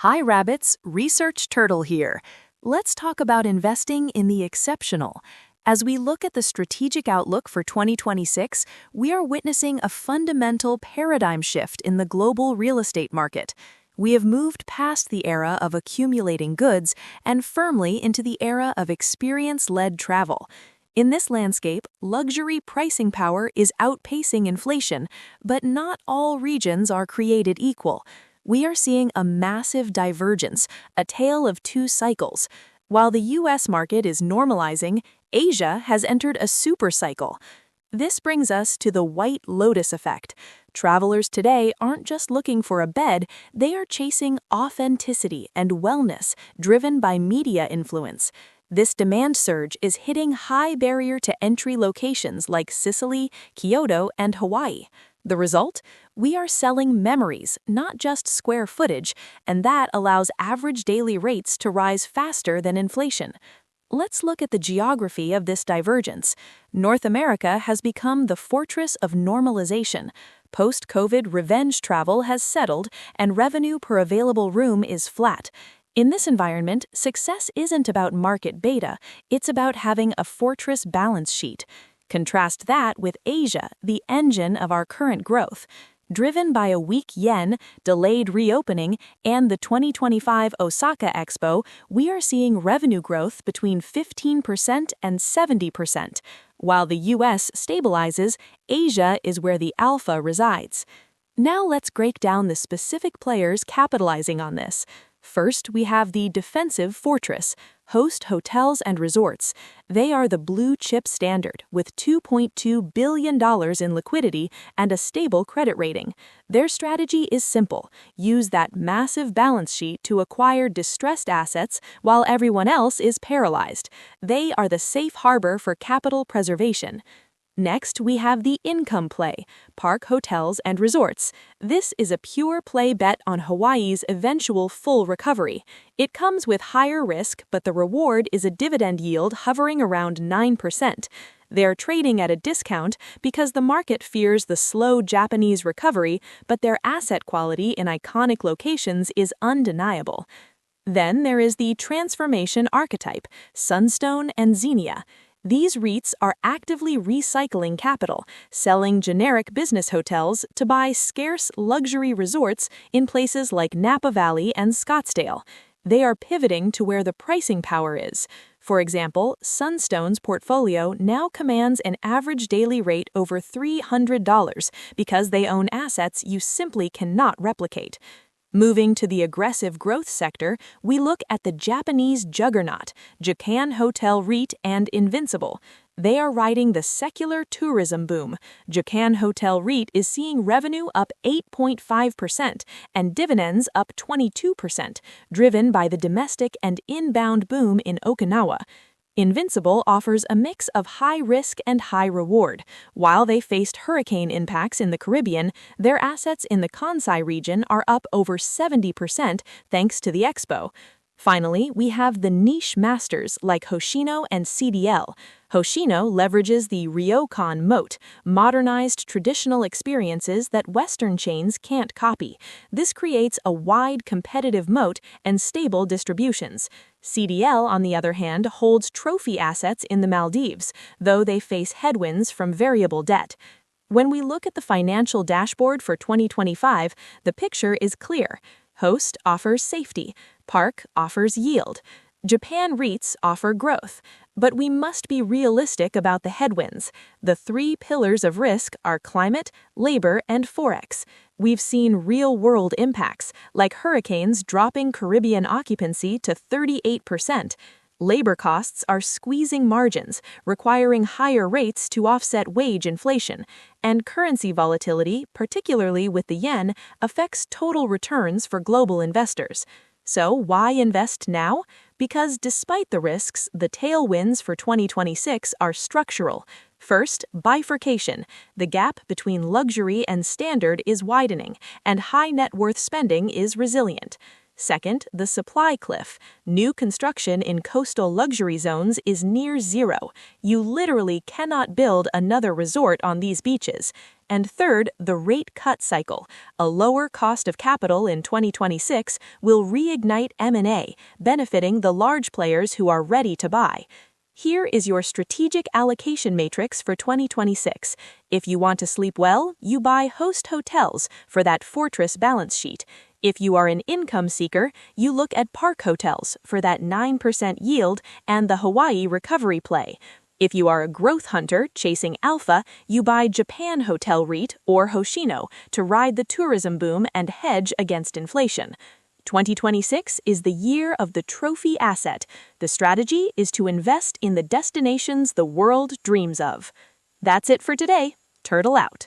Hi Rabbits, Research Turtle here. Let's talk about investing in the exceptional. As we look at the strategic outlook for 2026, we are witnessing a fundamental paradigm shift in the global real estate market. We have moved past the era of accumulating goods and firmly into the era of experience-led travel. In this landscape, luxury pricing power is outpacing inflation, but not all regions are created equal. We are seeing a massive divergence, a tale of two cycles. While the US market is normalizing, Asia has entered a super cycle. This brings us to the White Lotus Effect. Travelers today aren't just looking for a bed, they are chasing authenticity and wellness driven by media influence. This demand surge is hitting high barrier to entry locations like Sicily, Kyoto, and Hawaii. The result? We are selling memories, not just square footage, and that allows average daily rates to rise faster than inflation. Let's look at the geography of this divergence. North America has become the fortress of normalization. Post-COVID revenge travel has settled, and revenue per available room is flat. In this environment, success isn't about market beta, it's about having a fortress balance sheet. Contrast that with Asia, the engine of our current growth. Driven by a weak yen, delayed reopening, and the 2025 Osaka Expo, we are seeing revenue growth between 15% and 70%. While the US stabilizes, Asia is where the alpha resides. Now let's break down the specific players capitalizing on this. First, we have the defensive fortress, Host Hotels and Resorts. They are the blue chip standard with $2.2 billion in liquidity and a stable credit rating. Their strategy is simple. Use that massive balance sheet to acquire distressed assets while everyone else is paralyzed. They are the safe harbor for capital preservation. Next, we have the income play, Park Hotels and Resorts. This is a pure play bet on Hawaii's eventual full recovery. It comes with higher risk, but the reward is a dividend yield hovering around 9%. They're trading at a discount because the market fears the slow Japanese recovery, but their asset quality in iconic locations is undeniable. Then there is the transformation archetype, Sunstone and Xenia. These REITs are actively recycling capital, selling generic business hotels to buy scarce luxury resorts in places like Napa Valley and Scottsdale. They are pivoting to where the pricing power is. For example, Sunstone's portfolio now commands an average daily rate over $300 because they own assets you simply cannot replicate. Moving to the aggressive growth sector, we look at the Japanese juggernaut, Japan Hotel REIT and Invincible. They are riding the secular tourism boom. Japan Hotel REIT is seeing revenue up 8.5% and dividends up 22%, driven by the domestic and inbound boom in Okinawa. Invincible offers a mix of high risk and high reward. While they faced hurricane impacts in the Caribbean, their assets in the Kansai region are up over 70% thanks to the Expo. Finally, we have the niche masters like Hoshino and CDL. Hoshino leverages the ryokan moat, modernized traditional experiences that Western chains can't copy. This creates a wide competitive moat and stable distributions. CDL, on the other hand, holds trophy assets in the Maldives, though they face headwinds from variable debt. When we look at the financial dashboard for 2025, the picture is clear. Host offers safety. Park offers yield. Japan REITs offer growth. But we must be realistic about the headwinds. The three pillars of risk are climate, labor, and forex. We've seen real-world impacts, like hurricanes dropping Caribbean occupancy to 38%. Labor costs are squeezing margins, requiring higher rates to offset wage inflation, and currency volatility, particularly with the yen, affects total returns for global investors. So why invest now? Because despite the risks, the tailwinds for 2026 are structural. First, bifurcation. The gap between luxury and standard is widening, and high net worth spending is resilient. Second, the supply cliff. New construction in coastal luxury zones is near zero. You literally cannot build another resort on these beaches. And third, the rate cut cycle. A lower cost of capital in 2026 will reignite M&A, benefiting the large players who are ready to buy. Here is your strategic allocation matrix for 2026. If you want to sleep well, you buy Host Hotels for that fortress balance sheet. If you are an income seeker, you look at Park Hotels for that 9% yield and the Hawaii recovery play. If you are a growth hunter chasing alpha, you buy Japan Hotel REIT or Hoshino to ride the tourism boom and hedge against inflation. 2026 is the year of the trophy asset. The strategy is to invest in the destinations the world dreams of. That's it for today. Turtle out.